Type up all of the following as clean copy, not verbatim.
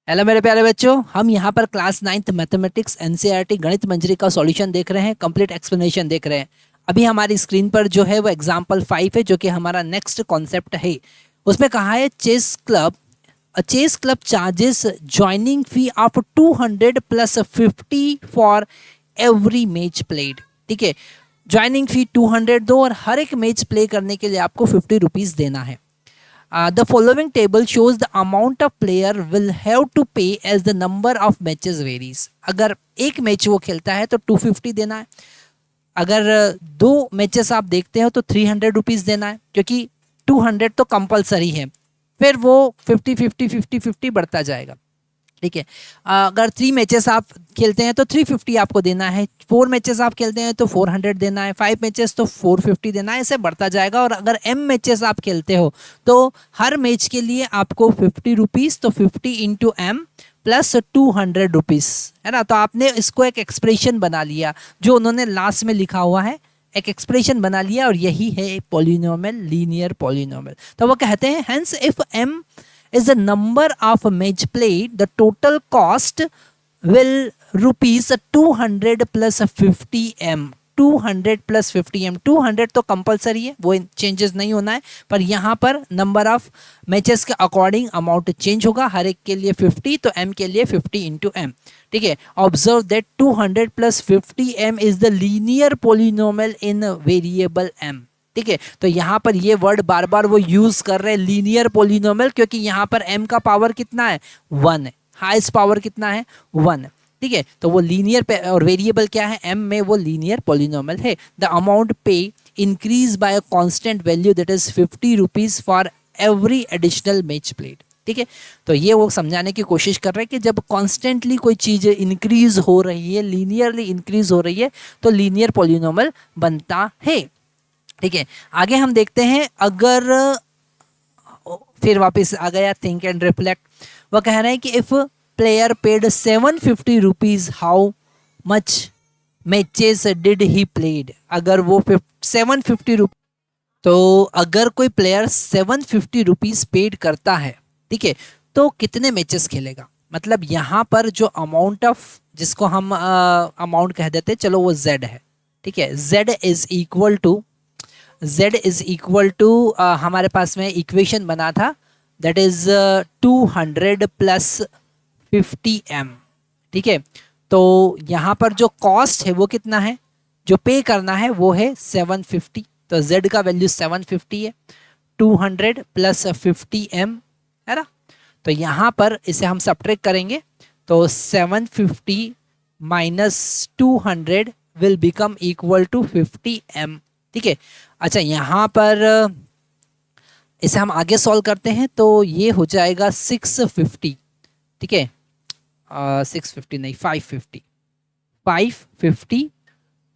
Hello मेरे प्यारे बच्चों, हम यहाँ पर क्लास 9th मैथमेटिक्स एनसीईआरटी गणित मंजरी का सॉल्यूशन देख रहे हैं, कंप्लीट एक्सप्लेनेशन देख रहे हैं। अभी हमारी स्क्रीन पर जो है वो एग्जांपल 5 है, जो कि हमारा नेक्स्ट कॉन्सेप्ट है। उसमें कहा है chess club, a chess club charges joining fee of 200 plus 50 for every match played. ठीक है, ज्वाइनिंग फी 200 दो और हर एक मैच प्ले करने के लिए आपको 50 रुपीज़ देना है। The following table shows the amount of player will have to pay as the number of matches varies. अगर एक मैच वो खेलता है तो 250 देना है। अगर दो मैचेस आप देखते हो तो 300 रुपीज़ देना है, क्योंकि 200 तो कंपलसरी है, फिर वो 50-50-50-50 बढ़ता जाएगा। ठीक है, अगर 3 मैचेस आप खेलते हैं तो 350 आपको देना है, 4 मैचेस आप खेलते हैं तो 400 देना है, 5 मैचेस तो 450 देना है, ऐसे बढ़ता जाएगा। और अगर m मैचेस आप खेलते हो तो हर मैच के लिए आपको 50 रुपीज़, तो 50 इंटू m प्लस 200 रुपीज़, है ना। तो आपने इसको एक एक्सप्रेशन बना लिया, जो उन्होंने लास्ट में लिखा हुआ है, एक एक्सप्रेशन बना लिया, और यही है पॉलिनोमियल, लीनियर पॉलिनोमियल। तो वो कहते हैं hence if m is the number of match played, the total cost will rupees 200 plus 50m, 200 plus 50m। 200 तो कंपलसरी है, वो चेंजेस नहीं होना है, पर यहाँ पर नंबर ऑफ मैचेस के अकॉर्डिंग अमाउंट चेंज होगा। हर एक के लिए 50 तो m के लिए 50 इंटू m। ठीक है, observe that 200 plus 50m is the linear polynomial in variable m। ठीक है, तो यहाँ पर ये वर्ड बार बार वो यूज कर रहे हैं, लीनियर पोलिनोमियल, क्योंकि यहाँ पर m का पावर कितना है, 1 है, हाईएस्ट पावर कितना है, 1। ठीक है, तो वो लीनियर पे, और वेरिएबल क्या है, m में, वो लीनियर पोलिनोमियल है। द अमाउंट पे increase by a constant value that is 50 rupees for every additional match played. ठीक है, तो ये वो समझाने की कोशिश कर रहे हैं कि जब कॉन्स्टेंटली कोई चीज़ इंक्रीज हो रही है, लीनियरली इंक्रीज हो रही है, तो लीनियर पोलिनोमियल बनता है। ठीक है, आगे हम देखते हैं। अगर फिर वापस आ गया थिंक एंड रिफ्लेक्ट, वह कह रहे हैं कि if player paid 750 rupees, how much matches did he played. अगर वो 750 रुपीज़, तो अगर कोई प्लेयर 750 रुपीज़ पेड करता है, ठीक है, तो कितने मैचेस खेलेगा। मतलब यहाँ पर जो अमाउंट ऑफ, जिसको हम अमाउंट कह देते हैं, चलो वो z है। ठीक है, z इज इक्वल टू हमारे पास में इक्वेशन बना था, दैट इज 200 प्लस 50m। ठीक है, तो यहाँ पर जो कॉस्ट है वो कितना है, जो पे करना है वो है 750, तो z का वैल्यू 750 है, 200 प्लस 50m, है ना। तो यहाँ पर इसे हम सब्ट्रैक्ट करेंगे, तो 750 minus 200 will become equal to 50m। ठीक है, अच्छा यहाँ पर इसे हम आगे सॉल्व करते हैं, तो ये हो जाएगा 650। ठीक है, 650 नहीं, 550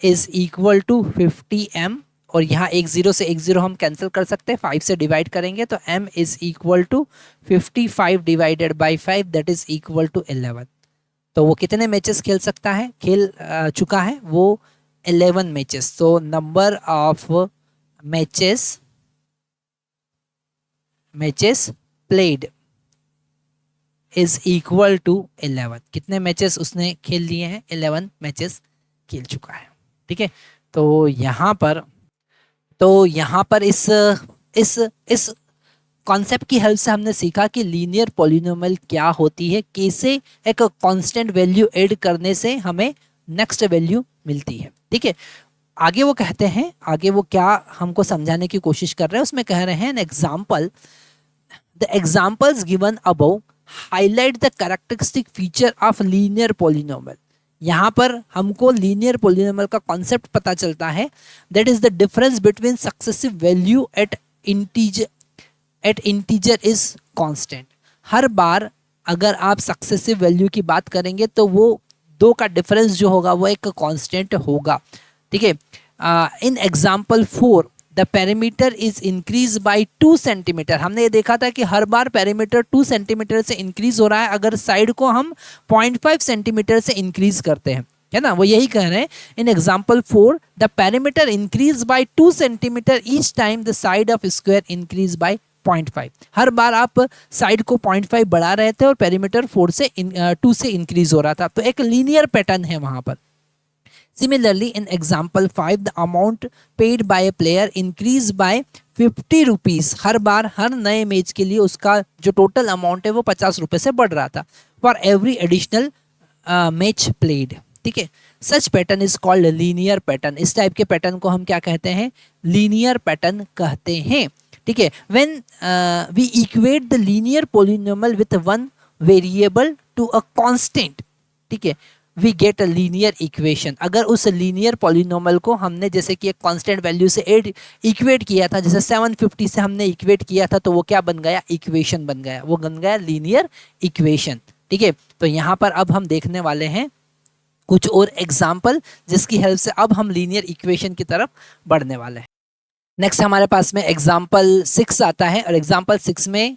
इज इक्वल टू 50m, और यहाँ एक जीरो से एक जीरो हम कैंसिल कर सकते हैं, 5 से डिवाइड करेंगे तो m is equal to 55 divided by 5, that is equal to 11। तो वो कितने मैचेस खेल सकता है, खेल चुका है वो 11 मैचेस। तो number of matches played is equal to 11। कितने मैचेस उसने खेल लिए हैं, 11 मैचेस खेल चुका है। ठीक है, तो यहाँ पर इस कॉन्सेप्ट की हेल्प से हमने सीखा कि लीनियर पॉलिनोमियल क्या होती है, कैसे एक कांस्टेंट वैल्यू ऐड करने से हमें नेक्स्ट वैल्यू मिलती है। ठीक है, आगे वो कहते हैं, आगे वो क्या हमको समझाने की कोशिश कर रहे हैं, उसमें कह रहे हैं example, the examples given above highlight the characteristic feature of linear polynomial. यहाँ पर हमको लीनियर पॉलिनोमियल का कॉन्सेप्ट पता चलता है, that is the difference between successive value at integer is constant. हर बार अगर आप सक्सेसिव वैल्यू की बात करेंगे तो वो दो का डिफरेंस जो होगा वो एक कांस्टेंट होगा। ठीक है, in example 4 the perimeter is increase by 2 centimetre. हमने ये देखा था कि हर बार पेरीमीटर 2 सेंटीमीटर से इंक्रीज हो रहा है अगर साइड को हम 0.5 सेंटीमीटर से इंक्रीज करते हैं, है ना। वो यही कह रहे हैं, in example 4 the perimeter increase by 2 centimetre each time the side of square increase by 0.5। हर बार आप साइड को 0.5 बढ़ा रहे थे और पेरीमीटर 2 से इंक्रीज हो रहा था, तो एक लीनियर पैटर्न है वहां पर। Similarly, in example 5, the amount paid by a player increased by 50 rupees। हर बार हर नए मैच के लिए उसका जो टोटल अमाउंट है वो 50 रुपए से बढ़ रहा था, for every additional match played. ठीक है, such pattern is called linear pattern. इस टाइप के पैटर्न को हम क्या कहते हैं? लीनियर पैटर्न कहते हैं। ठीक है, when we equate the linear polynomial with one variable to a constant, ठीक है, we get a linear equation. अगर उस लीनियर पॉलिनोमियल को हमने जैसे कि एक कांस्टेंट वैल्यू से इक्वेट किया था, जैसे 750 से हमने इक्वेट किया था, तो वो क्या बन गया? इक्वेशन बन गया, वो बन गया लीनियर इक्वेशन। ठीक है, तो यहाँ पर अब हम देखने वाले हैं कुछ और एग्जाम्पल, जिसकी हेल्प से अब हम लीनियर इक्वेशन की तरफ बढ़ने वाले हैं। नेक्स्ट हमारे पास में एग्जाम्पल 6 आता है, और एग्जाम्पल 6 में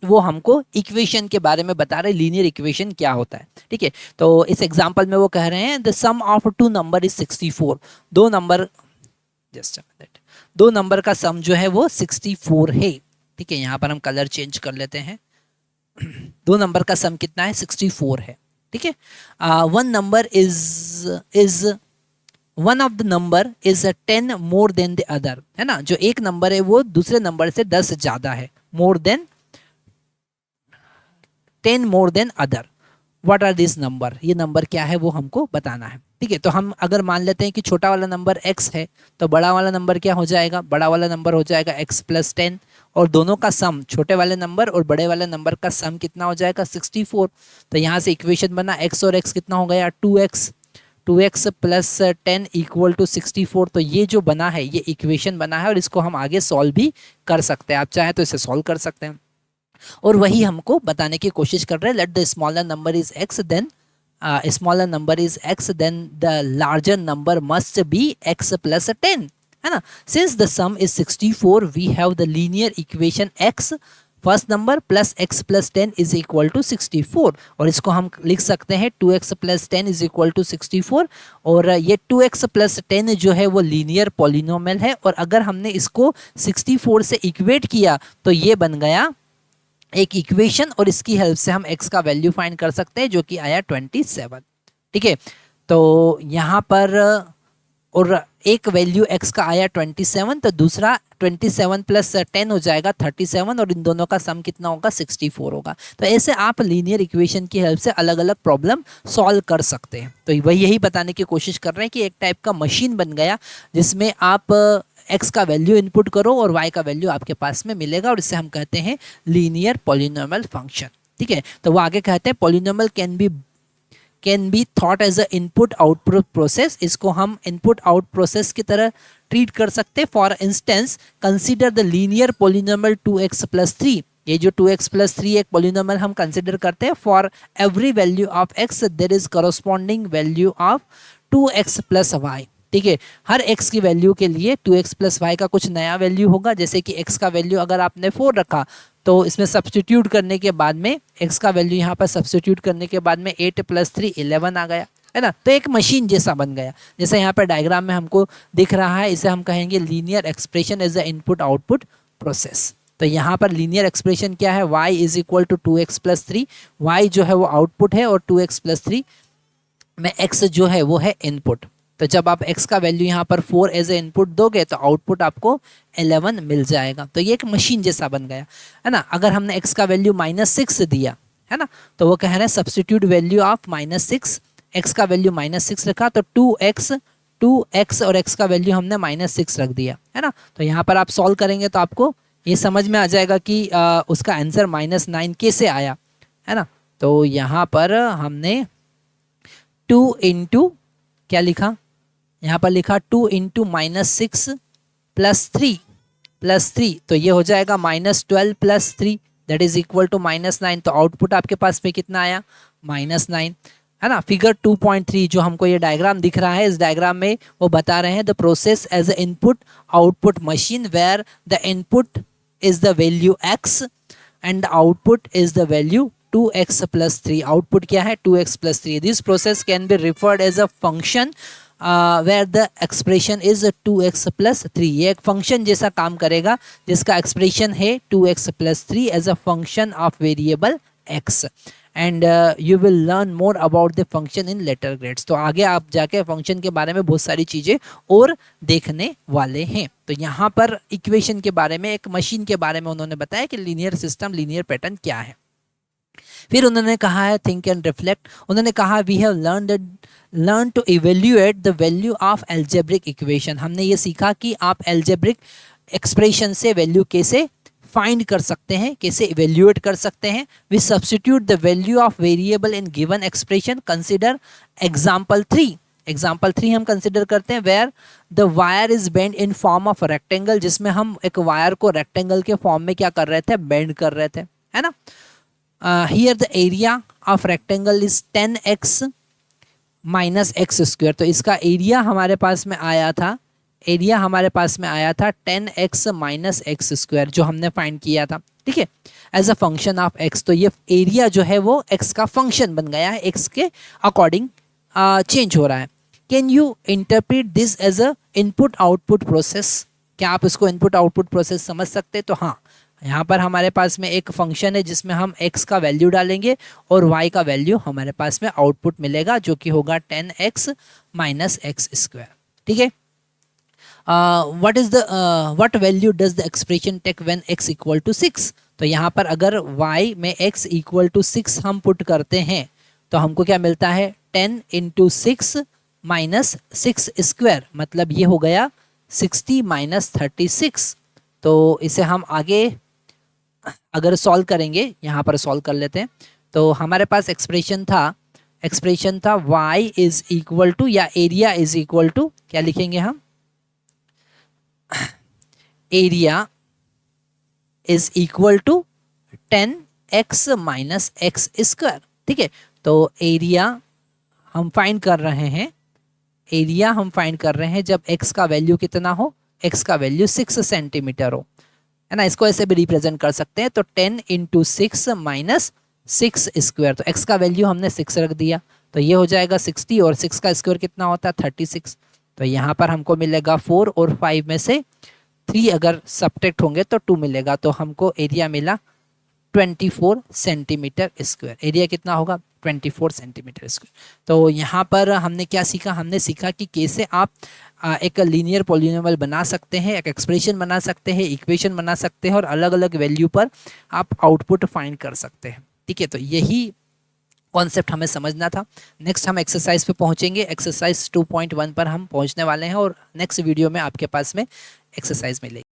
वो हमको इक्वेशन के बारे में बता रहे, लीनियर इक्वेशन क्या होता है। ठीक है, तो इस एग्जाम्पल में वो कह रहे हैं the sum of two number is 64। दो नंबर का सम जो है वो 64 है। ठीक है, यहाँ पर हम कलर चेंज कर लेते हैं। दो नंबर का सम कितना है? 64 है। ठीक है, one number is one of the number is 10 more then the other, है ना। जो एक नंबर है वो दूसरे नंबर से 10 ज्यादा है, more than 10 more than other. What are this number? ये नंबर क्या है वो हमको बताना है। ठीक है, तो हम अगर मान लेते हैं कि छोटा वाला नंबर x है, तो बड़ा वाला नंबर क्या हो जाएगा? बड़ा वाला नंबर हो जाएगा x प्लस 10, और दोनों का सम, छोटे वाले नंबर और बड़े वाले नंबर का सम कितना हो जाएगा? 64। तो यहाँ से इक्वेशन बना x और x कितना हो गया? 2x plus 10 equal to 64। तो ये जो बना है ये इक्वेशन बना है, और इसको हम आगे सॉल्व भी कर सकते हैं। आप चाहे तो इसे सॉल्व कर सकते हैं, और वही हमको बताने की कोशिश कर रहे हैं। Let the smaller number is x, then smaller number is x, then the larger number must be x plus 10, है ना। Since the sum is 64, we have the linear equation x first number plus x plus 10 is equal to 64, और इसको हम लिख सकते हैं 2x plus 10 is equal to 64। और ये 2x प्लस 10 जो है वो लीनियर पॉलिनोमियल है, और अगर हमने इसको 64 से इक्वेट किया तो ये बन गया एक इक्वेशन, और इसकी हेल्प से हम x का वैल्यू फाइंड कर सकते हैं, जो कि आया 27। ठीक है, तो यहाँ पर और एक वैल्यू x का आया 27, तो दूसरा 27 प्लस 10 हो जाएगा 37, और इन दोनों का सम कितना होगा? 64 होगा। तो ऐसे आप लीनियर इक्वेशन की हेल्प से अलग अलग प्रॉब्लम सॉल्व कर सकते हैं। तो वही यही बताने की कोशिश कर रहे हैं कि एक टाइप का मशीन बन गया, जिसमें आप x का वैल्यू इनपुट करो और y का वैल्यू आपके पास में मिलेगा, और इससे हम कहते हैं लीनियर पॉलिनोमियल फंक्शन। ठीक है, तो वो आगे कहते हैं polynomial can be thought as a input output process. इसको हम इनपुट आउट प्रोसेस की तरह ट्रीट कर सकते हैं। For instance, consider the linear polynomial 2x plus 3। ये जो 2x प्लस 3 एक पॉलिनोमियल हम कंसिडर करते हैं। For every value of x there is corresponding value of 2x plus y। ठीक है, हर x की वैल्यू के लिए 2x प्लस y का कुछ नया वैल्यू होगा। जैसे कि x का वैल्यू अगर आपने 4 रखा, तो इसमें सब्स्टिट्यूट करने के बाद में x का वैल्यू यहाँ पर सब्स्टिट्यूट करने के बाद में 8 प्लस 3 11 आ गया, है ना। तो एक मशीन जैसा बन गया, जैसे यहाँ पर डायग्राम में हमको दिख रहा है। इसे हम कहेंगे linear expression as a input output process. तो यहाँ पर लीनियर एक्सप्रेशन क्या है? y is equal to 2x plus 3। y जो है वो आउटपुट है, और 2x प्लस 3 में x जो है वो है इनपुट। तो जब आप x का वैल्यू यहाँ पर 4 एज ए इनपुट दोगे, तो आउटपुट आपको 11 मिल जाएगा। तो ये एक मशीन जैसा बन गया, है ना। अगर हमने x का वैल्यू -6 दिया, है ना, तो वो कह रहे हैं सब्स्टिट्यूट वैल्यू ऑफ -6, x का वैल्यू -6 रखा, तो 2x और x का वैल्यू हमने -6 रख दिया, है ना। तो यहाँ पर आप सॉल्व करेंगे तो आपको ये समझ में आ जाएगा कि उसका आंसर -9 कैसे आया, है ना। तो यहाँ पर हमने 2 इंटू क्या लिखा? यहाँ पर लिखा 2 इंटू -6 प्लस 3, तो ये हो जाएगा -12 plus 3, that is equal to -9। तो आउटपुट आपके पास में कितना आया? -9, है ना। फिगर 2.3 जो हमको ये डायग्राम दिख रहा है, इस डायग्राम में वो बता रहे हैं the process as a input output machine where the input is the value x and the output is the value 2x plus 3। Output क्या है? 2x plus 3। This process can be referred as a function where the expression is 2x+3। ये एक function जैसा काम करेगा जिसका expression है 2x+3 as a function of variable x। And you will learn more about the function in later grades. तो आगे आप जाके फंक्शन के बारे में बहुत सारी चीज़ें और देखने वाले हैं। तो यहाँ पर इक्वेशन के बारे में, एक मशीन के बारे में उन्होंने बताया कि लीनियर सिस्टम, लीनियर पैटर्न क्या है। फिर उन्होंने कहा है थिंक एंड रिफ्लेक्ट। उन्होंने कहा we have learn to evaluate the value of algebraic equation. हमने ये सीखा कि आप एल्जेब्रिक एक्सप्रेशन से वैल्यू कैसे फाइंड कर सकते हैं, कैसे इवेल्युएट कर सकते हैं। We substitute the value of variable in given expression. Consider example 3। Example 3 हम कंसिडर करते हैं where the wire is bend in form of rectangle, जिसमें हम एक वायर को रेक्टेंगल के फॉर्म में क्या कर रहे थे, बेंड कर रहे थे, है ना। Here the area of rectangle is 10x minus x square. तो इसका एरिया हमारे पास में आया था, एरिया हमारे पास में आया था 10x माइनस एक्स स्क्वायर, जो हमने फाइंड किया था, ठीक है, as a function of x। तो ये एरिया जो है वो x का फंक्शन बन गया है, x के अकॉर्डिंग चेंज हो रहा है। Can you interpret this as a input output process. क्या आप इसको इनपुट आउटपुट प्रोसेस समझ सकते हैं? तो हाँ, यहाँ पर हमारे पास में एक फंक्शन है जिसमें हम x का वैल्यू डालेंगे और y का वैल्यू हमारे पास में आउटपुट मिलेगा, जो कि होगा 10x माइनस एक्स स्क्वायर, ठीक है। what value does the expression take when x equal to 6? तो यहाँ पर अगर y में x equal to 6 हम पुट करते हैं तो हमको क्या मिलता है, 10 into 6 माइनस 6 स्क्वायर, मतलब ये हो गया 60 माइनस 36। तो इसे हम आगे अगर सॉल्व करेंगे, यहाँ पर सॉल्व कर लेते हैं। तो हमारे पास एक्सप्रेशन था y इज इक्वल टू, या एरिया इज इक्वल टू, क्या लिखेंगे हम, area is equal to 10x minus x square, ठीक है। तो एरिया हम फाइंड कर रहे हैं, एरिया हम फाइंड कर रहे हैं जब x का वैल्यू कितना हो, x का वैल्यू 6 सेंटीमीटर हो, है ना। इसको ऐसे भी रिप्रेजेंट कर सकते हैं। तो 10 इंटू 6 माइनस 6 स्क्वायर, तो x का वैल्यू हमने 6 रख दिया, तो ये हो जाएगा 60, और 6 का स्क्वायर कितना होता है, 36। तो यहाँ पर हमको मिलेगा 4, और 5 में से 3 अगर सब्ट्रैक्ट होंगे तो 2 मिलेगा। तो हमको एरिया मिला 24 सेंटीमीटर स्क्वायर। एरिया कितना होगा, 24 सेंटीमीटर स्क्वायर। तो यहाँ पर हमने क्या सीखा, हमने सीखा कि कैसे आप एक लीनियर पॉलिनोमियल बना सकते हैं, एक एक्सप्रेशन बना सकते हैं, इक्वेशन बना सकते हैं, और अलग अलग वैल्यू पर आप आउटपुट फाइंड कर सकते हैं, ठीक है। तो यही कॉन्सेप्ट हमें समझना था। नेक्स्ट हम एक्सरसाइज पे पहुंचेंगे, एक्सरसाइज 2.1 पर हम पहुंचने वाले हैं, और नेक्स्ट वीडियो में आपके पास में एक्सरसाइज मिलेगी।